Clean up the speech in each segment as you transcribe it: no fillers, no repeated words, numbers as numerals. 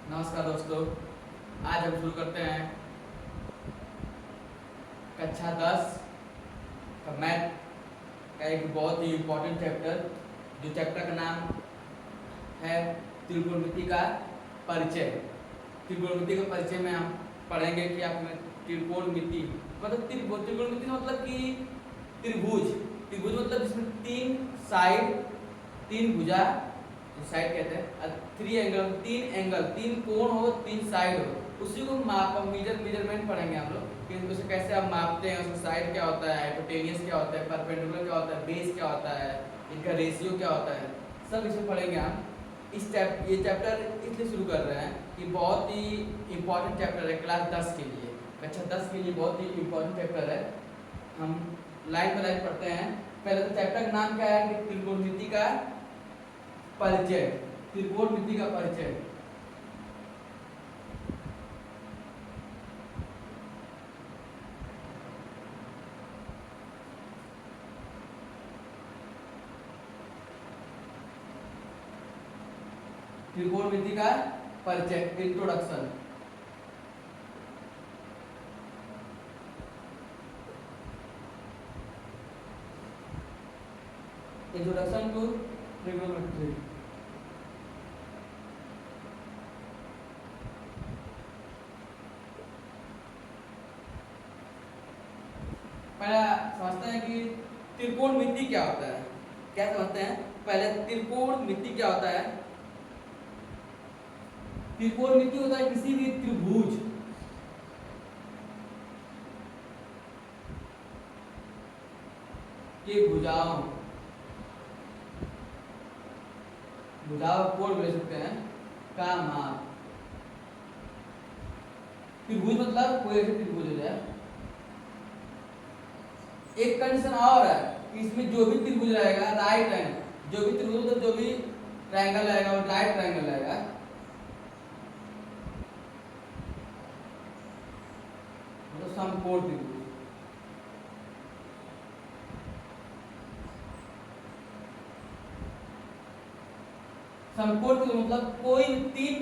नमस्कार दोस्तों, आज हम शुरू करते हैं कक्षा 10 का मैथ का एक बहुत ही इम्पोर्टेंट चैप्टर। जो चैप्टर का नाम है त्रिकोणमिति का परिचय। त्रिकोणमिति का परिचय में हम पढ़ेंगे कि आपने त्रिकोणमिति मतलब त्रिकोणमिति मतलब कि त्रिभुज। त्रिभुज मतलब जिसमें तीन साइड, तीन भुजा, साइड कहते हैं, तीन एंगल, तीन कोण हो, तीन साइड हो, उसी को मेजरमेंट पढ़ेंगे हम लोग कि उसे कैसे आप मापते हैं, उसका साइड क्या होता है, हाइपोटेनियस क्या होता है, परपेंडिकुलर क्या होता है, बेस क्या होता है, इनका रेशियो क्या होता है, सब इसमें पढ़ेंगे हम। ये चैप्टर इसलिए शुरू कर रहे हैं कि बहुत ही इम्पोर्टेंट चैप्टर है क्लास 10 के लिए, कक्षा 10 के लिए बहुत ही इम्पोर्टेंट चैप्टर है। हम लाइन बाय लाइन पढ़ते हैं। पहले तो चैप्टर का नाम क्या है कि त्रिकोणमिति का परिचय। त्रिकोणमिति का परिचय। त्रिकोणमिति का परिचय, इंट्रोडक्शन। Introduction to trigonometry. पहला समझते हैं कि त्रिकोणमिति क्या होता है। क्या समझते हैं पहले, त्रिकोणमिति क्या होता है। त्रिकोणमिति होता है किसी भी त्रिभुज के भुजाओं कोण ले सकते हैं का माप। त्रिभुज मतलब कोई ऐसे त्रिभुज हो जाए। एक कंडीशन और है कि इसमें जो भी त्रिभुज रहेगा, राइट एंगल, जो भी त्रिभुज मतलब जो भी ट्रायंगल रहेगा वो राइट ट्रायंगल रहेगा। मतलब समकोण त्रिभुज। समकोण त्रिभुज मतलब कोई तीन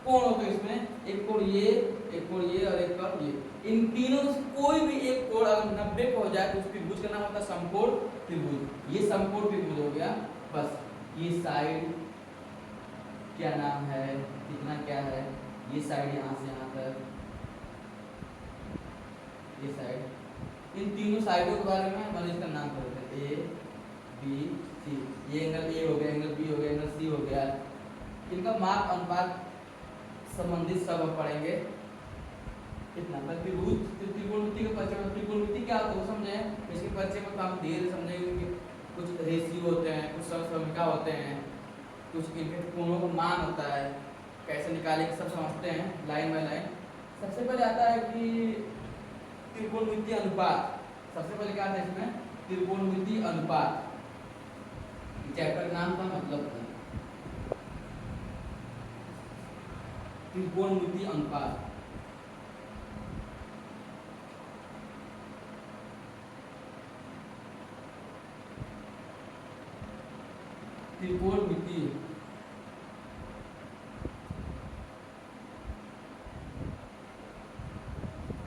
कोण होते हैं इसमें, एक कोण ये, एक कोण ये और एक कोण ये। इन तीनों में कोई भी एक कोण अगर 90 का हो जाए तो उस त्रिभुज का नाम होता है समकोण त्रिभुज। ये समकोण त्रिभुज हो गया। बस ये साइड क्या नाम है, कितना क्या है, ये साइड यहाँ से यहाँ तक, ये साइड, इन तीनों साइडों के बारे में मैंने इसका नाम कर दिया ए बी सी। ये एंगल ए हो गया, एंगल बी हो गया, एंगल सी हो गया। इनका माप अनुपात संबंधित सब हम पढ़ेंगे। कितना त्रिभुज त्रिकोणमिति का परिचय। त्रिकोणमिति क्या होता है वो समझें। इसके परिचय में हम धीरे समझेंगे कि कुछ रेशियो होते हैं, कुछ समसमीका होते हैं, कुछ इनके कोणों का मान होता है, कैसे निकालेंगे सब समझते हैं लाइन बाय लाइन। सबसे पहले आता है कि त्रिकोणमिति अनुपात। सबसे पहले क्या आता है इसमें, त्रिकोणमिति अनुपात। चैप्टर का नाम का मतलब था त्रिकोणमिति अनुपात। त्रिकोणमिति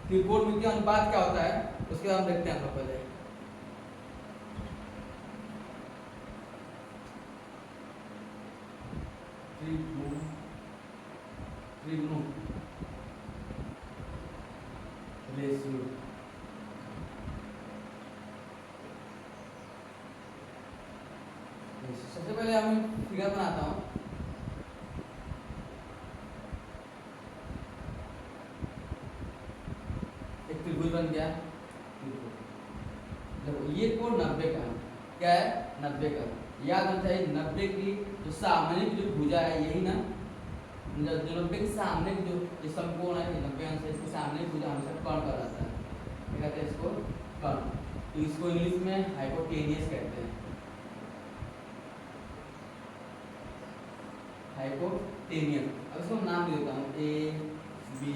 त्रिकोणमिति अनुपात क्या होता है उसके बाद हम देखते हैं। हम पहले रेशियो। सबसे पहले हम फिगर बनाता हूँ। एक त्रिभुज बन गया। देखो ये कोण 90 का है। क्या है 90 का। याद रखना चाहिए 90 की जो सामने की जो भुजा है यही ना, जो 90 के सामने की जो समकोण है 90 अंश, इसके सामने भुजा हमेशा कर्ण का रहता है। क्या कहते हैं इसको, कर्ण। तो इसको इंग्लिश में हाइपोटेनियस कहते हैं। हाइपोटेनियस। अब इसको नाम दे देता हूँ ए बी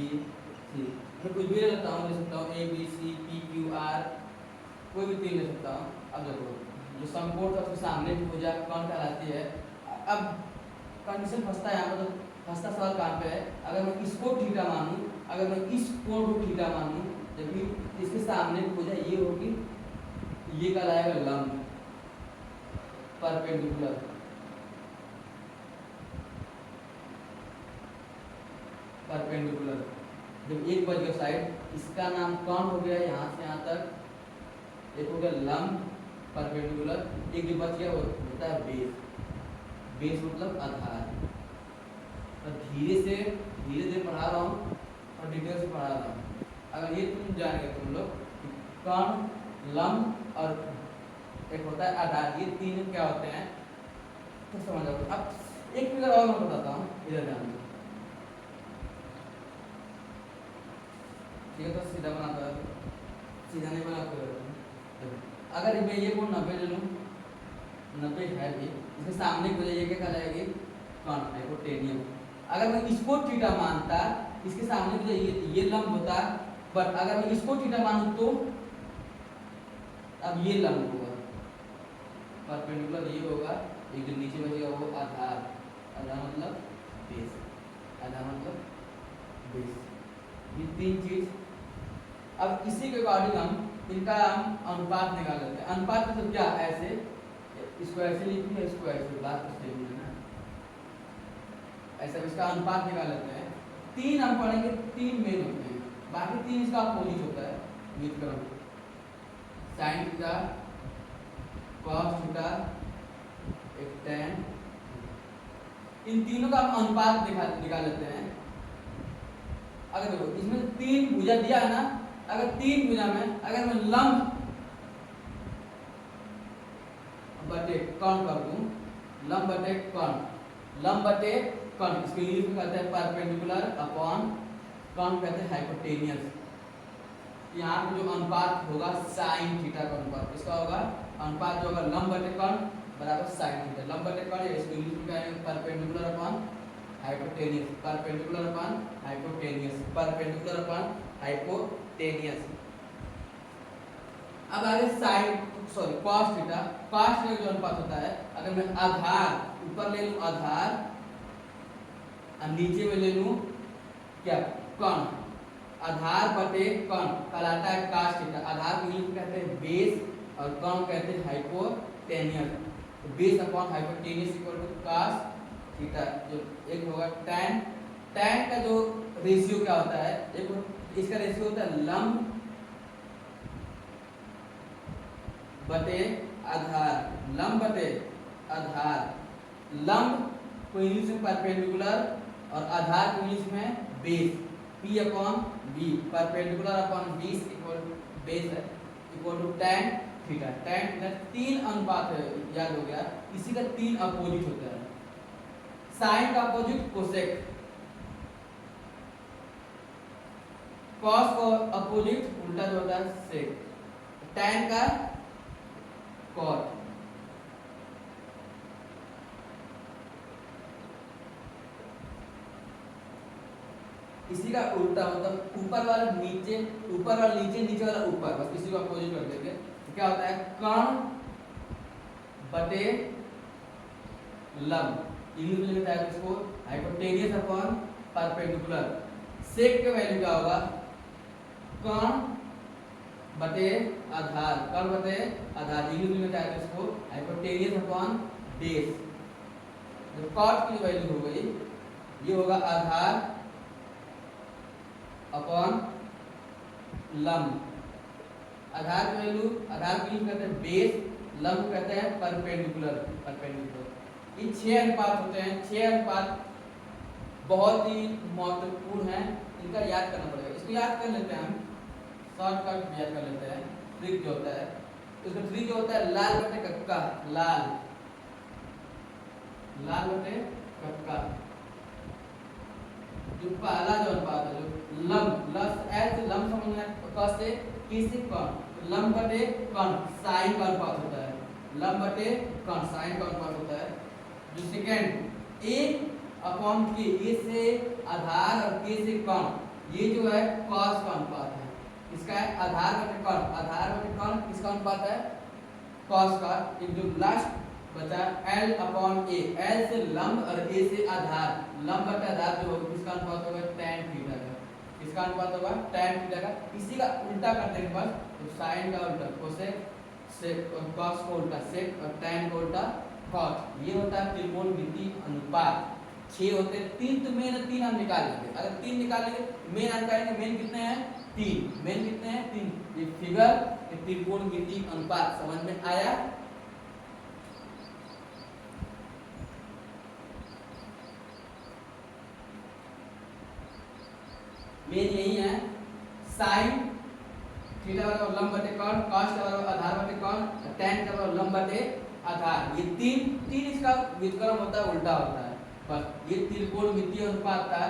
सी। मैं कुछ भी ले लेता हूँ, ले सकता हूँ A B C P Q R, कोई भी तीन ले सकता हूँ। अब देखो जो समकोण का उसके सामने की भुजा कौन कहलाती है। अब कंडीशन फंसता है यहाँ पर, तो फंसता सवाल कहाँ पे है, अगर मैं इसको थीटा मानूं, अगर मैं इस कोण को थीटा मानूं, जबकि इसके सामने भुजा ये होगी, ये कहलाएगा लंब परपेंडिकुलर। परपेंडिकुलर जब एक बच गया साइड, इसका नाम कौन हो गया, यहाँ से यहाँ तक एक हो गया लंब परपेंडिकुलर, एक जो बच गया वो होता है बेस। बेस मतलब आधार। तो धीरे धीरे पढ़ा रहा हूँ और डिटेल से पढ़ा रहा हूँ। अगर ये तुम जान गए तुम लोग कण, लंब और एक होता है आधार, ये तीन क्या होते हैं तो समझ जाओगे। अब एक फिगर और मैं बताता हूँ, इधर ध्यान दो। ठीक है, तो सीधा बनाता है, सीधा नहीं बना फिर। अगर मैं ये कोण 90 ले लूँ, 90 है भी, इसके सामने की वजह ये क्या कहलाएगी, कण हाइपोटेनियस। अगर मैं इसको थीटा मानता, इसके सामने की वजह ये लंब होता, बट अगर मैं इसको थीटा मानूं तो अब ये लंब होगा परपेंडिकुलर, ये होगा, एक जो नीचे बचेगा वो आधार। आधार मतलब बेस, आधार मतलब बेस, ये तीन चीज। अब इसी के अकॉर्डिंग हम इनका हम अनुपात निकाल लेते हैं। अनुपात मतलब क्या, ऐसे इसको ऐसे लिखिए, इसको ऐसे, बात तो सेम है ना, ऐसा इसका अनुपात निकाल लेते हैं। तीन हम पढ़ेंगे, तीन मेन होते हैं, बाकी तीन इसका अपोजिट होता है। व्युत्क्रम साइन थीटा, कॉस थीटा, एक tan, इन तीनों का हम अनुपात निकाल लेते हैं। अगर देखो इसमें तीन भुजा दिया है ना, अगर तीन भुजा में अगर मैं लंब बटे कण कर दूं, लंब बटे कण, लंब बटे कण, इसको इंग्लिश में कहते हैं परपेंडिकुलर अपॉन कण कहते हैं हाइपोटेनियस। यहाँ पे जो अनुपात होगा साइन थीटा का अनुपात, इसका होगा अनुपात जो होगा लंब बटे कण बराबर साइन थीटा। लंब बटे कण, इसको इंग्लिश में कहेंगे perpendicular upon hypotenuse, perpendicular upon hypotenuse, perpendicular upon hypotenuse. अब आगे sine cos theta, cos theta जो अनुपात होता है, अगर मैं आधार ऊपर ले लूं आधार और नीचे में ले लूं क्या, कण, आधार बटे कण कहलाता है कॉस थीटा। आधार को इंग्लिश में कहते हैं बेस और कण कहते हैं हाइपोटेनियस। तो base upon hypotenuse equal to cos theta, जो एक होगा tan। tan का जो रेशियो क्या होता है, एक इसका रेशियो होता है लंब बटे आधार, लंब बटे आधार। लंब को इंग्लिश में परपेंडिकुलर और आधार को इंग्लिश में base, P upon B, perpendicular upon base equal base है equal to tan theta. tan theta तीन अनुपात है, याद हो गया, इसी का तीन अपोजिट होता है। साइन का अपोजिट कोसेक, कॉस का अपोजिट उल्टा जो होता है सेक, tan का कॉट। इसी का उल्टा मतलब ऊपर वाला नीचे, ऊपर वाला नीचे, नीचे वाला ऊपर, बस इसी को अपोजिट कर देंगे। तो क्या होता है, कण बटे लंब, इंग्लिश में लिखा है इसको हाइपोटेनियस अपॉन परपेंडिकुलर। सेक का वैल्यू क्या होगा, कण बटे आधार, कण बटे आधार, इंग्लिश में लिखा है इसको हाइपोटेनियस अपॉन बेस। तो कॉट की वैल्यू हो गई, ये होगा आधार अपॉन लंब। आधार की वैल्यू, आधार की कहते हैं बेस, लंब कहते हैं परपेंडिकुलर, परपेंडिकुलर। ये 6 अनुपात होते हैं। 6 अनुपात बहुत ही महत्वपूर्ण है, इनका याद करना पड़ेगा। इसको याद कर लेते हैं हम, शॉर्टकट याद कर लेते हैं। ट्रिक जो होता है, इसका ट्रिक जो होता है लाल बटे कक्का, लाल, लाल बटे कक्का। जो पहला जो अनुपात है, जो लंब, लस ऐसे लंब समझना है, क से किसी कण, लंब बटे कण साइन का अनुपात होता है, लंब बटे कण साइन का अनुपात होता है। जो सेकंड एक अपॉन के, ए से आधार और के से कण, ये जो है कॉस का अनुपात है। इसका है आधार बटे कण, आधार बटे कण किसका अनुपात है, कॉस का। एक जो लास्ट बचा L अपॉन ए, L से लंब और A से आधार, लंब बटा आधार जो होगा किसका अनुपात होगा tan थीटा का, किसका अनुपात होगा tan थीटा का। इसी का उल्टा करने के बाद तो sin का उल्टा कोसेक, सेक और cos का उल्टा सेक और tan का उल्टा cot, ये होता है त्रिकोणमितीय अनुपात। 6 होते हैं, 3 तो मेन 3 हम निकाल लेंगे, अगर 3 निकालेंगे मेन आ जाएंगे, मेन कितने हैं 3, मेन कितने हैं 3। ये फिगर त्रिकोणमितीय अनुपात समझ में आया। मेन यही है, साइन थीटा बराबर लंब बटे कॉन, कॉस बराबर आधार बटे कॉन, tan बराबर लंब बटे आधार। ये तीन इसका व्युत्क्रम होता है, उल्टा होता है। बस ये त्रिकोणमितीय अनुपात था।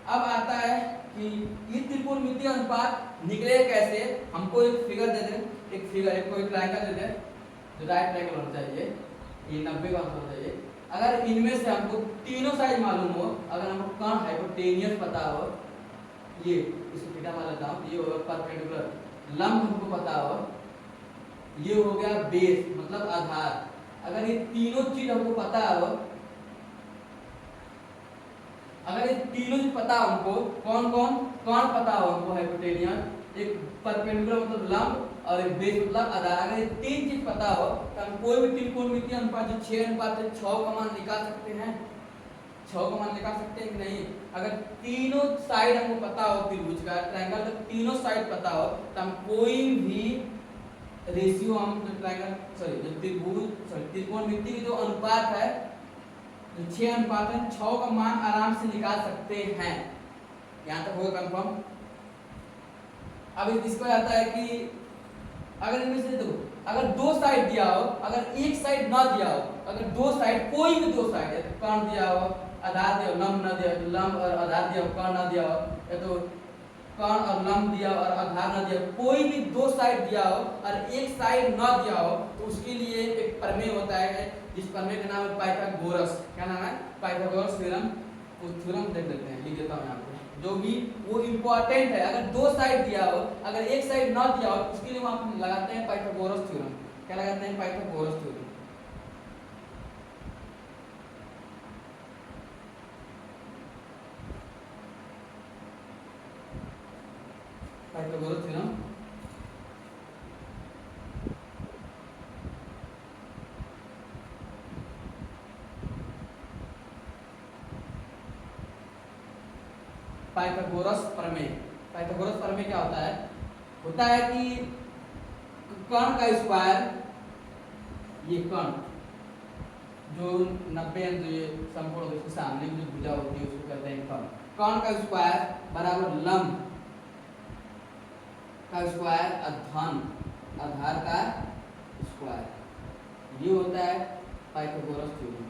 अब आता है कि ये त्रिकोणमितीय अनुपात निकले कैसे। हमको एक फिगर दे दे, एक फिगर एक कोई ट्रायंगल दे दे जो राइट ट्रायंगल होना चाहिए, ये 90 का होना चाहिए। अगर इनमें से हमको तीनों साइड मालूम हो, अगर हमको कौन हाइपोटेनियस पता हो, ये इसको थीटा मान लेता हूं, ये होगा परपेंडिकुलर, लंब हमको पता हो, ये हो गया बेस मतलब आधार। अगर ये तीनों चीज हमको पता हो, अगर ये तीनों चीज पता हो हमको, कौन पता हो हमको हाइपोटेनियस, एक परपेंडिकुलर मतलब लंब और एक बेस मतलब आधार, अगर ये तीन चीज पता हो तो हम कोई भी त्रिकोणमितीय अनुपात जो 6 अनुपात है 6 का मान निकाल सकते हैं। 6 का मान निकाल सकते हैं कि नहीं। अगर तीनों साइड हमको पता हो त्रिभुज का, ट्रायंगल का तीनों साइड पता हो तो हम कोई भी रेशियो, हम जो ट्रायंगल जो त्रिकोणमितीय की जो अनुपात है, जो 6 अनुपात है, 6 का मान आराम से निकाल सकते हैं। यहां तक होगा कंफर्म। अब इसको आता है कि अगर इनमें से देखो, अगर दो साइड दिया हो, अगर एक साइड ना दिया हो, अगर दो साइड कोई भी दो साइड है, कौन दिया हो आधार दिया हो, लंब ना दिया, लंब और आधार दिया हो, कौन ना दिया हो, या तो कौन और लंब दिया और आधार ना दिया, कोई भी दो साइड दिया हो और एक साइड ना दिया हो, तो उसके लिए एक प्रमेय होता है, जिस प्रमेय का नाम है पाइथागोरस। क्या नाम है? Pythagoras theorem. वो थ्योरम देख लेते हैं, लिख देता हूं यहां पे, जो भी वो इंपॉर्टेंट है। अगर दो साइड दिया हो, अगर एक साइड ना दिया हो, उसके लिए हम लगाते हैं पाइथागोरस थ्योरम। क्या लगाते हैं? Pythagoras theorem. Pythagoras theorem Pythagoras प्रमेय। पाइथागोरस प्रमेय क्या होता है? होता है कि कर्ण का स्क्वायर, ये कर्ण जो 90 अंश ये संपूर्ण उसके सामने जो भुजा होती है उसको कहते हैं कर्ण। कर्ण का स्क्वायर बराबर लंब का स्क्वायर अधन आधार का स्क्वायर, ये होता है पाइथागोरस थ्योरम।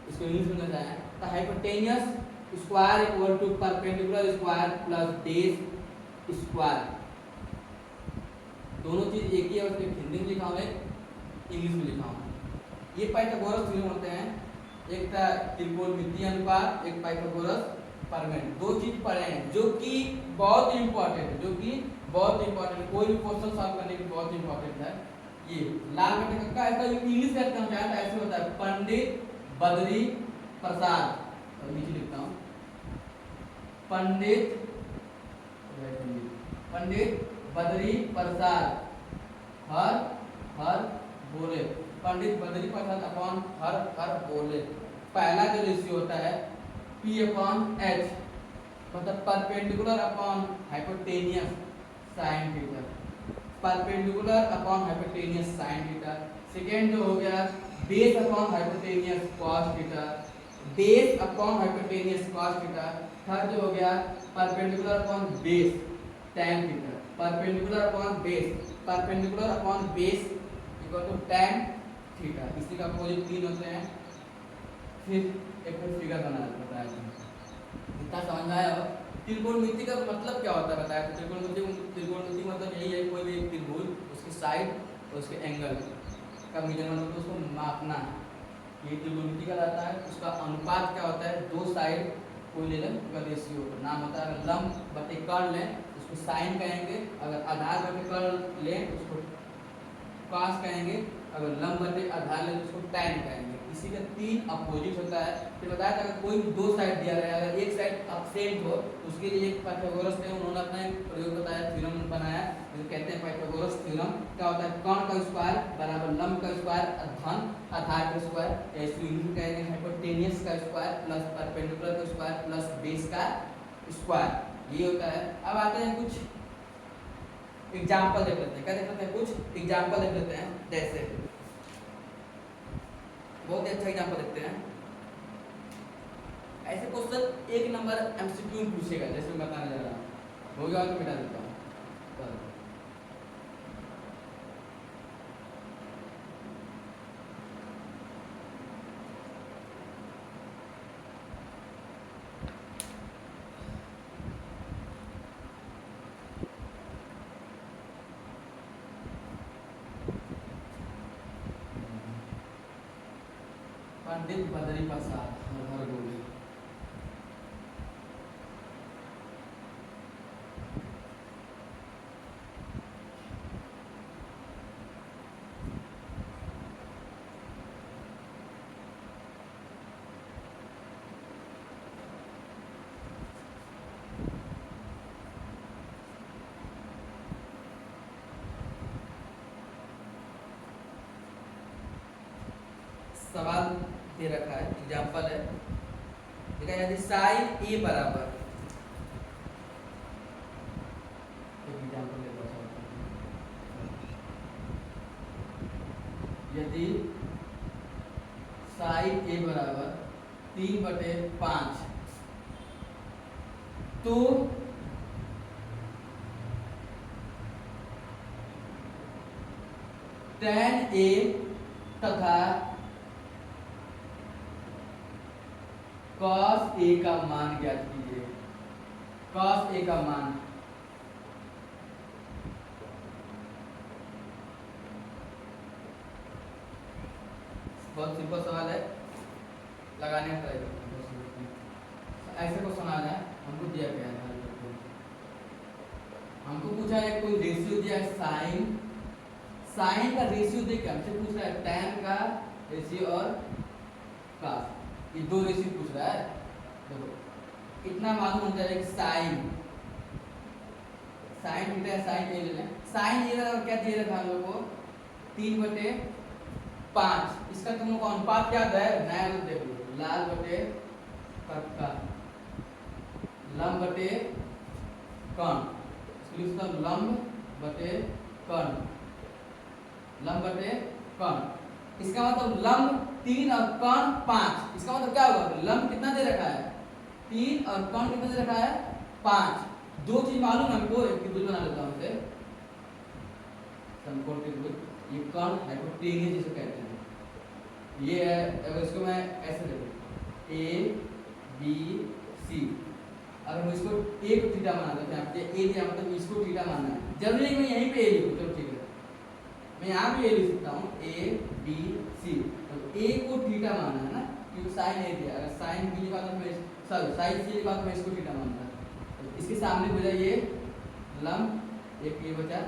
इसको इंग्लिश में कहते हैं the hypotenuse square equal to perpendicular square plus base square. दोनों चीज एक ही है, बस हिंदी में लिखा हुआ है, इंग्लिश में लिखा हुआ है। ये पाइथागोरस थ्योरम होते हैं, एक था त्रिकोणमितीय अनुपात, एक पाइथागोरस प्रमेय। दो चीज पढ़े हैं जो कि बहुत इंपॉर्टेंट है, जो कि बहुत इंपॉर्टेंट, कोई भी क्वेश्चन सॉल्व करने के बहुत इंपॉर्टेंट है। ये लाल बटे का इसका इंग्लिश में कहते हैं ऐसे होता है, पंडित बद्री प्रसाद, और नीचे लिखता हूँ पंडित बद्री प्रसाद हर बोले, पंडित बद्री प्रसाद अपॉन हर बोले। पहला जो रेशियो होता है P अपॉन H, मतलब perpendicular upon hypotenuse sine theta, perpendicular upon hypotenuse sine theta. Second जो हो गया base upon hypotenuse cos theta, base upon hypotenuse cos theta. Third जो हो गया perpendicular upon base tan theta, perpendicular upon base equal to tan theta. इसी का opposite 3 होते हैं। फिर एक फिगर बताया इतना समझ में आया हो। त्रिकोणमिति का मतलब क्या होता है बताया? तो त्रिकोणमिति मतलब यही है, कोई भी एक त्रिभुज, उसकी साइड और उसके एंगल का मेजरमेंट उसको मापना है, ये त्रिकोणमिति का रहता है। उसका अनुपात क्या होता है? दो साइड कोई ले लें, उसका रेशियो नाम होता है, लंब बटे कर्ण लें उसको साइन कहेंगे, अगर आधार बटे कर्ण लें उसको कॉस कहेंगे, अगर लंब बटे आधार ले तो उसको tan कहेंगे। इसी का 3 अपोजिट होता है। फिर बताया था अगर कोई दो साइड दिया गया अगर एक साइड अपसेंट हो तो उसके लिए एक पाइथागोरस थे उन्होंने अपना एक प्रयोग बताया, थ्योरम बनाया, जिसे कहते हैं पाइथागोरस थ्योरम। क्या होता है, कर्ण का स्क्वायर बराबर लंब का स्क्वायर धन आधार का स्क्वायर, इसको इंग्लिश में कहेंगे हाइपोटेनियस का स्क्वायर प्लस परपेंडिकुलर का स्क्वायर प्लस बेस का स्क्वायर, ये होता है। अब आते हैं कुछ एग्जाम्पल देख लेते हैं। क्या देख लेते हैं, कुछ एग्जाम्पल देख लेते हैं। जैसे बहुत ही अच्छा एग्जाम्पल देखते हैं। ऐसे क्वेश्चन 1 नंबर एमसीक्यू में पूछेगा, जैसे मैं बताने जा रहा हूँ। हो गया तो मिटा देता हूँ। पंडित बदरी प्रसाद हर बोले। सवाल दे रखा है, एग्जाम्पल है। देखा यदि साइन ए बराबर, एग्जाम्पल यदि साइन ए बराबर 3/5 तो tan ए तथा cos ए का मान ज्ञात कीजिए। cos ए का मान बहुत सिंपल सवाल है, लगाने का ट्राई करते हैं। ऐसे क्वेश्चन आ जाए, हमको दिया गया है, हमको पूछा है कोई रेशियो दिया है साइन, साइन का रेशियो दे के हमसे पूछ रहा है tan का रेशियो और cos, ये दो रेशियो पूछ रहा है। देखो इतना मालूम होना चाहिए कि साइन थीटा है, साइन ए ले लें। साइन ए का क्या दिया रखा हम लोग को 3/5, इसका तुम लोग को अनुपात याद है, नया रूप देख लो, लाल बटे कक्का, लंब बटे कर्ण, इसका लंब बटे कर्ण, लंब बटे कर्ण। इसका मतलब लंब 3 और कर्ण 5, इसका मतलब क्या होगा, लंब कितना दे रखा है 3 और कर्ण कितना दे रखा है 5। दो चीज मालूम है हमको, एक टेबल बना लेता हूं इसे, समकोण टेबल। ये कर्ण हाइपोटेनियस जिसे कहते हैं, ये है। अगर इसको मैं ऐसे देखूं ए बी सी, अगर मैं इसको ए को थीटा बना देते हैं, आपके ए दिया मतलब इसको थीटा मानना है, जरूरी नहीं मैं यहीं पे ए लिखूं, चलो ठीक है, मैं यहाँ भी ए लिख सकता हूँ ए बी सी। तो ए को थीटा मानना है ना, क्योंकि साइन ए दिया, अगर साइन बी लिखा तो मैं सॉरी साइन सी लिखा तो मैं इसको थीटा मानता है। तो इसके सामने बचा ये लंब, एक ये बचा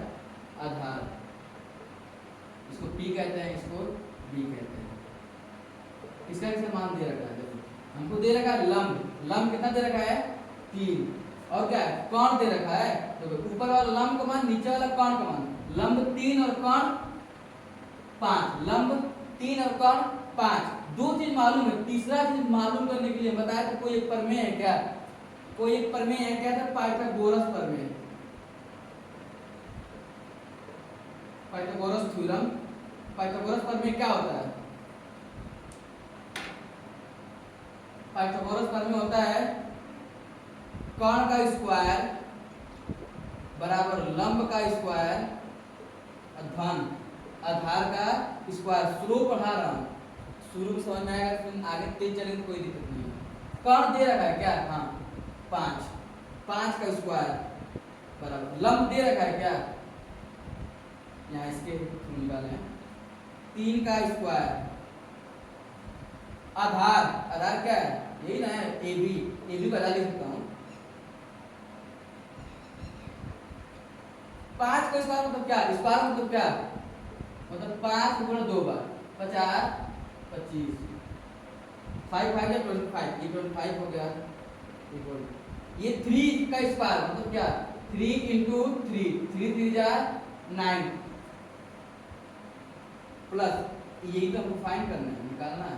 आधार, इसको पी कहते हैं, इसको बी कहते हैं। इसका कैसे मान दे रखा है, हमको दे रखा है लंब, लंब कितना दे रखा है 3, और क्या है कर्ण दे रखा है। तो ऊपर वाला लंब का मान, नीचे वाला कर्ण का मान, लंब 3 और कर्ण 5, लंब 3 और कर्ण 5। दो चीज मालूम है, तीसरा चीज मालूम करने के लिए बताया था कोई एक प्रमेय है क्या, कोई एक प्रमेय है क्या था, पाइथागोरस प्रमेय, पाइथागोरस थ्योरम। पाइथागोरस प्रमेय क्या होता है, पाइथागोरस प्रमेय होता है कर्ण का स्क्वायर बराबर लंब का स्क्वायर धन आधार का स्क्वायर। शुरू पढ़ा रहा हूँ, शुरू में समझ में आएगा, फिर आगे तेज चलेंगे तो कोई दिक्कत नहीं है। कर्ण दे रखा है क्या, हाँ 5 का स्क्वायर बराबर लंब दे रखा है क्या, यहाँ इसके निकाले 3 का स्क्वायर, आधार क्या है, यही ना है ए बी बता लिख सकता हूँ। 5 का स्क्वायर मतलब क्या, स्क्वायर मतलब क्या, मतलब 5 गुणा 2 बार 50 25 5 5 या 25 ये 25 हो गया इक्वल ये 3 का स्क्वायर मतलब क्या 3 इंटू 3 3 3 जा 9 प्लस यही तो हमको फाइंड करना है निकालना है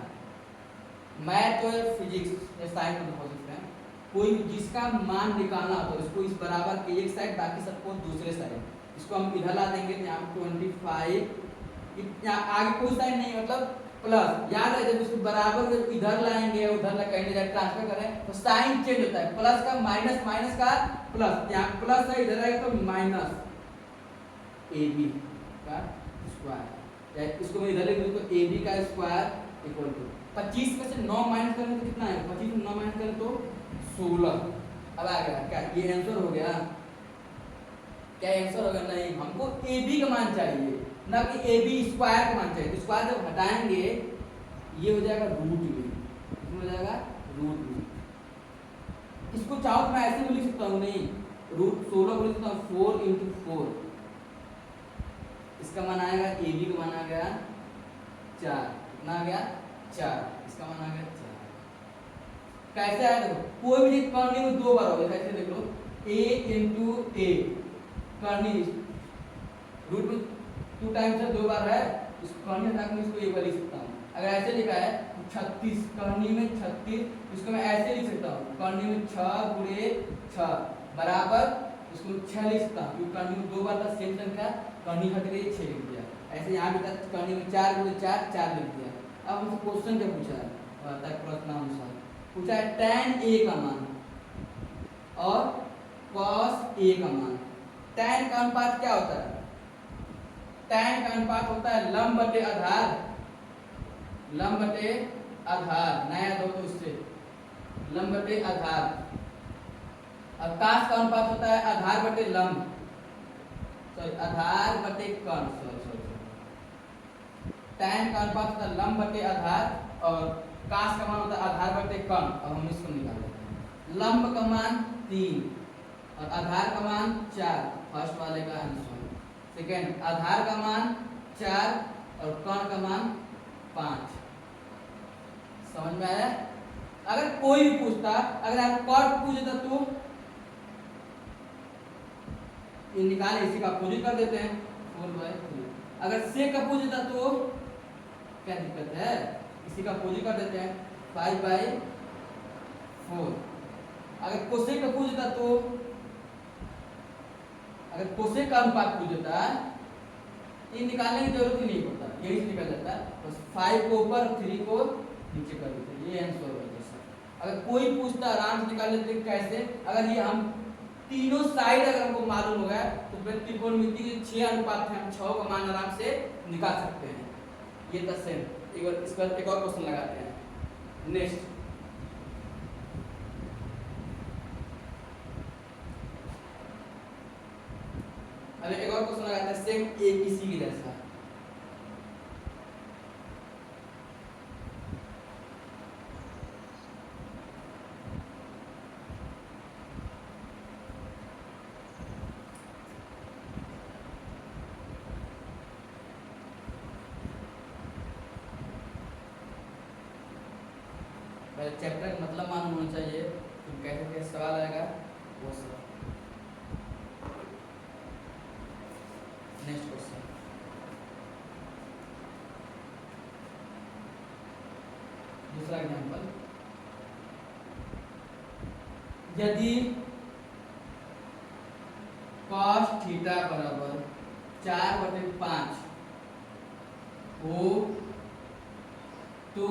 मैथ और फिजिक्स या साइंस में हो सकते हैं कोई जिसका मान निकालना हो तो इसको इस बराबर के एक साइड बाकी सबको दूसरे साइड इसको हम इधर ला देंगे तो यहाँ 25 आगे कोई साइड नहीं मतलब प्लस याद है जब इसको बराबर जब इधर लाएंगे उधर ला कहीं जाए ट्रांसफर करें तो साइन चेंज होता है प्लस का माइनस माइनस का प्लस यहाँ प्लस है इधर आएगा तो माइनस ए बी का स्क्वायर या इसको मैं इधर लिख दूं तो ए बी का स्क्वायर इक्वल टू 25 में से 9 माइनस करें तो कितना आएगा 25 में 9 माइनस करें तो 16 अब आ गया क्या ये आंसर हो गया क्या आंसर होगा नहीं हमको ए बी का मान चाहिए ना कि ए बी स्क्वायर का मान चाहिए तो स्क्वायर जब हटाएंगे ये हो जाएगा रूट में इसमें हो जाएगा रूट में इसको चाहो तो मैं ऐसे भी लिख सकता हूँ नहीं रूट 16 को लिख सकता हूँ 4 इंटू 4 इसका मान आएगा ए बी का मान आ गया 4 कितना आ गया 4 इसका मान आ गया 4 कैसे आया देखो कोई भी चीज करनी में 2 बार होगा कैसे देख लो a इंटू ए करनी रूट में 2 टाइम्स से 2 बार है इसको करनी हटा के इसको एक बार लिख सकता हूँ अगर ऐसे लिखा है 36 करनी में 36 इसको मैं ऐसे लिख सकता हूँ करनी में 6 गुणे 6 बराबर इसको 6 लिख सकता हूँ क्योंकि करनी में 2 बार का सेम संख्या करनी हट गई 6 लिख दिया ऐसे यहाँ भी था करनी में 4 गुणे 4 4 लिख दिया अब हमसे क्वेश्चन क्या पूछा है बताए प्रश्नानुसार पूछा है tan a का मान और cos a का मान tan का अनुपात क्या होता है tan का अनुपात होता है लंब बटे आधार नया दो तो उससे लंब बटे आधार अब cos का अनुपात होता है आधार बटे लंब सॉरी आधार बटे कर्ण सॉरी tan का अनुपात होता है लंब बटे आधार और cos का मान होता है आधार बटे कर्ण अब हम इसको निकाल लेते हैं लंब का मान 3 और आधार का मान 4 फर्स्ट वाले का आंसर सेकेंड आधार का मान 4 और कर्ण का मान 5 समझ में आया अगर कोई भी पूछता अगर आप कॉट पूछता तो ये निकाले इसी का अपोजिट कर देते हैं 4/3 अगर से का पूछता तो क्या दिक्कत है इसी का अपोजिट कर देते हैं 5/4 अगर कोसेक का पूछता तो अगर कोसेक का अनुपात पूछता ये निकालने की जरूरत ही नहीं पड़ता यही से निकल जाता है बस 5 को ऊपर 3 को नीचे कर देते ये आंसर हो जाता अगर कोई पूछता आराम से निकाल लेते कैसे अगर ये हम तीनों साइड अगर हमको मालूम हो गया तो फिर त्रिकोणमिति के 6 अनुपात है हम 6 का मान आराम से निकाल सकते हैं ये तो सेम एक बार इस पर एक और क्वेश्चन लगाते हैं नेक्स्ट अभी एक और क्वेश्चन लगाते हैं सेम एबीसी के जैसा चैप्टर का मतलब मालूम होना चाहिए तो कैसे कैसे सवाल आएगा वो सब नेक्स्ट क्वेश्चन दूसरा एग्जांपल यदि cos थीटा बराबर 4/5 हो तो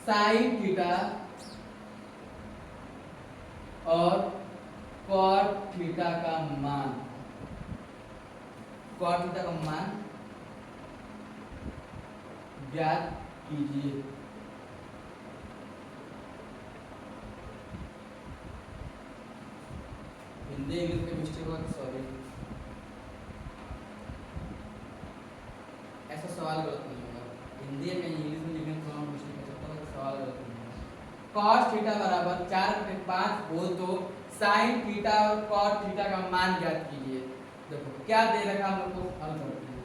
साइन थीटा और कॉट थीटा का मान ज्ञात कीजिए हिंदी इंग्लिश के मिस्टेक हुआ सॉरी ऐसा सवाल गलत नहीं होगा हिंदी में इंग्लिश में लिखने थोड़ा मिस्टेक सवाल गलत नहीं होगा cos थीटा बराबर 4/5 हो तो sin थीटा और cot थीटा का मान ज्ञात कीजिए देखो क्या दे रखा हम लोग को हल करते हैं।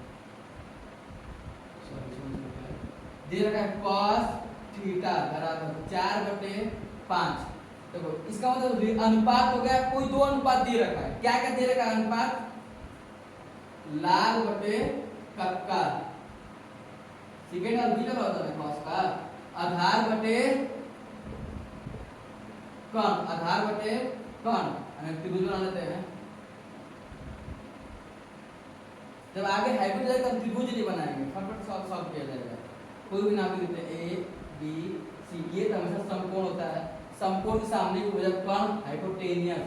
दे रखा है cos थीटा बराबर 4/5। देखो इसका मतलब अनुपात हो गया, कोई दो अनुपात दे रखा है। क्या क्या दे रखा है अनुपात? लाग बटे कक्का, सेकेंड और बीटा होता है cos का, आधार बटे कण, आधार बटे कण, त्रिभुज बना लेते हैं। जब आगे हाइब्रिड जाएगा तब त्रिभुज नहीं बनाएंगे, फटाफट सॉल्व किया जाएगा। कोई भी नाम लिखते हैं ए बी सी, ये तो हमेशा समकोण होता है। समकोण के सामने की वजह कण हाइपोटेनियस,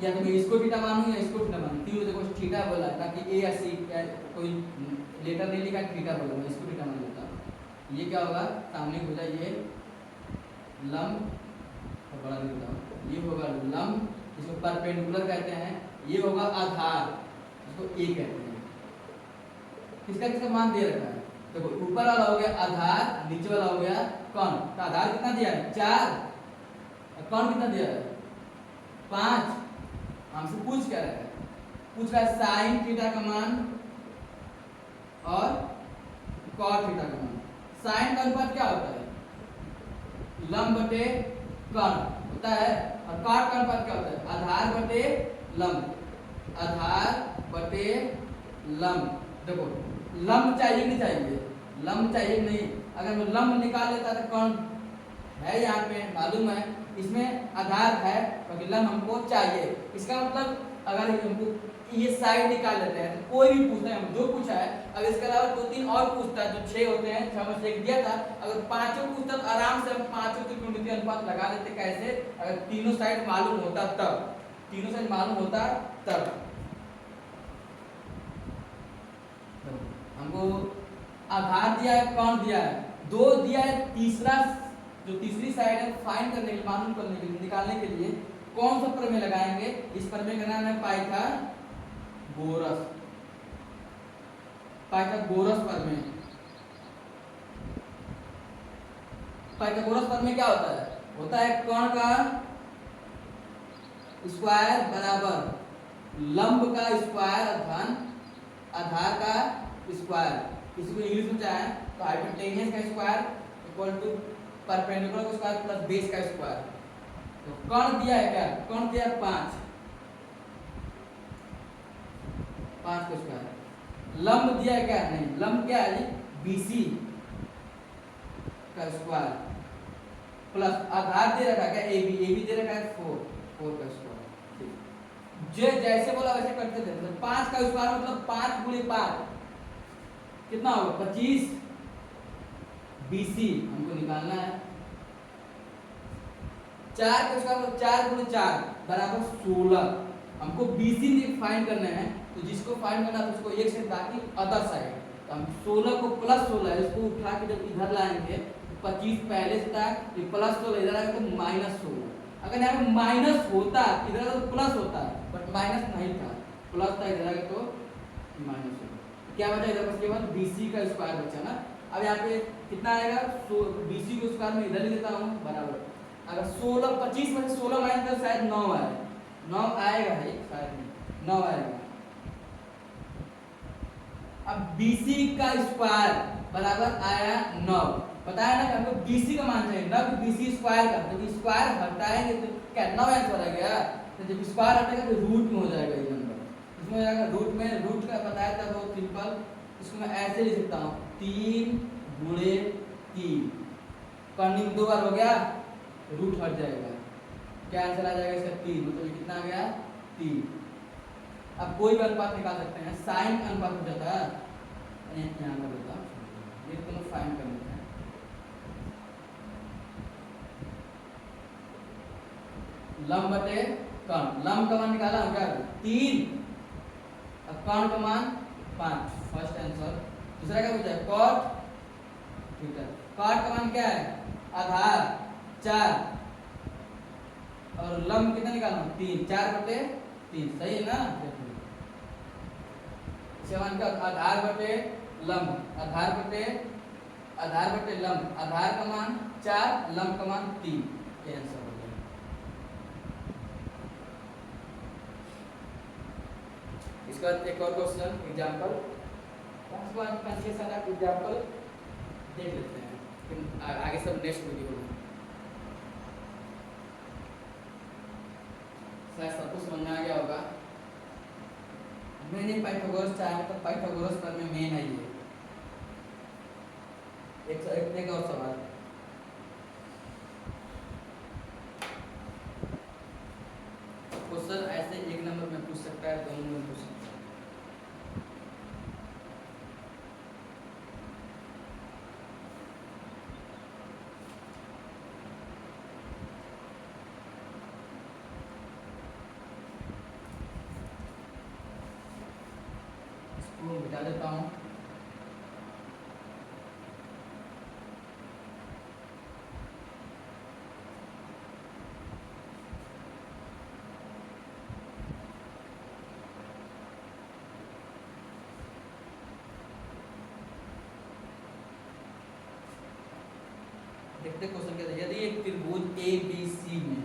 या तो मैं इसको थीटा मानूं या इसको थीटा मानूं। तीनों देखो थीटा बोला है, ताकि ए या सी कोई लेटर नहीं लिखा, थीटा बोला, मैं इसको थीटा मान लेता हूं। ये क्या होगा? सामने की वजह ये लंब, बड़ा लिख देता हूं, ये होगा लंब, इसको परपेंडिकुलर कहते हैं। ये होगा आधार, इसको ए कहते हैं। किसका किसका मान दे रखा है? देखो ऊपर वाला हो गया आधार, नीचे वाला हो गया कण। तो आधार कितना दिया है? 4, और कण कितना दिया है? 5। हमसे पूछ क्या रहा है? पूछ रहा है साइन थीटा का मान और कॉट थीटा का मान। साइन का अनुपात क्या होता है? लंब बटे कण होता है, और कॉट का अनुपात क्या होता है? आधार बटे लंब, आधार बटे लंब। देखो लंब चाहिए नहीं चाहिए? लंब चाहिए नहीं। अगर मैं लंब निकाल लेता तो कौन है यहाँ पे मालूम है, इसमें आधार है, क्योंकि लंब हमको चाहिए। इसका मतलब अगर हमको ये साइड निकाल लेते हैं तो कोई भी पूछता है, जो पूछा है, अगर इसके अलावा 2-3 और पूछता है, जो 6 होते हैं, 6 में से एक दिया था, अगर पांचों पूछता तो आराम से हम पांचों त्रिकोणमितीय अनुपात लगा लेते। कैसे? अगर तीनों साइड मालूम होता तब, तीनों साइड मालूम होता तब। हमको आधार दिया है, कौन दिया है, 2 दिया है, तीसरा जो तीसरी साइड है फाइंड करने के लिए, मालूम करने के लिए, निकालने के लिए कौन सा प्रमेय लगाएंगे? इस प्रमेय का नाम है पाइथागोरस, पाइथागोरस प्रमेय। पाइथागोरस प्रमेय क्या होता है? होता है कण का स्क्वायर बराबर लंब का स्क्वायर धन आधार का स्क्वायर। इसको इंग्लिश में चाहे तो हाइपोटेनियस का स्क्वायर इक्वल टू परपेंडिकुलर का स्क्वायर प्लस बेस का स्क्वायर। तो कण दिया है क्या? कण दिया 5, 5 का स्क्वायर। लंब दिया है क्या? नहीं, लंब क्या है? BC का स्क्वायर प्लस आधार दे रखा है क्या? AB दे रखा है 4 का स्क्वायर। जो जैसे बोला वैसे करते थे। मतलब 5 का स्क्वायर मतलब 5 गुणे 5 कितना होगा? 25। BC हमको निकालना है। 4 का स्क्वायर मतलब 4 गुणे 4 बराबर 16। हमको BC फाइंड करना है, तो जिसको फाइंड करना है उसको एक से ताकि अदर साइड, तो हम 16 को प्लस 16 इसको उठा के जब इधर लाएंगे तो 25 पहले से था, ये प्लस 16 इधर आएगा तो -16। अगर यहाँ पे माइनस होता इधर तो प्लस होता, बट माइनस नहीं था, प्लस था, इधर आएगा तो माइनस होगा। क्या बचा इधर? बस केवल BC का स्क्वायर बचा ना। अब यहाँ पे कितना आएगा? BC को स्क्वायर में इधर ही देता हूँ बराबर। अगर 16 25 में से 16 माइनस कर शायद 9 आए, 9 आएगा भाई, शायद नहीं 9 आएगा। अब BC का स्क्वायर बराबर आया 9। बताया ना कि हमको BC का मान चाहिए, ना कि BC स्क्वायर का। तो स्क्वायर हटाएंगे तो क्या 9 आंसर आ गया? तो जब स्क्वायर हटेगा तो रूट में हो जाएगा ये नंबर, इसमें हो जाएगा रूट में। रूट का बताया था बहुत सिंपल, इसको मैं ऐसे लिख सकता हूँ 3 गुणे 3, करनी में 2 बार हो गया, रूट हट जाएगा, क्या आंसर आ जाएगा इसका? 3। मतलब कितना आ गया? 3। अब कोई भी अनुपात निकाल सकते हैं, साइन अनुपात हो जाता है, यहाँ पर होता ये दोनों फाइंड कर लेते हैं। लंब बटे कण, लंब का मान निकाला हो क्या? 3, अब कण का मान 5, फर्स्ट आंसर। दूसरा क्या पूछा है? Cot theta. कॉट का मान क्या है? आधार 4, और लंब कितना निकालना? 3, 4/3, सही है ना? मान का आधार बटे लंब, आधार बटे लंब, आधार का मान 4, लंब का मान 3, ये आंसर हो गया। इसके बाद एक और क्वेश्चन एग्जाम्पल, 5-6-7 एग्जाम्पल देख लेते हैं, फिर आगे सब नेक्स्ट वीडियो में। शायद सबको समझ में आ गया होगा। मैंने पाइथागोरस चाहे तो पाइथागोरस पर में मेन है ये। एक और सवाल, क्वेश्चन ऐसे 1 नंबर में पूछ सकता है, 2 नंबर में पूछ सकता है। इसको मिटा देता हूँ। देखते क्वेश्चन क्या था। यदि एक त्रिभुज ए बी सी में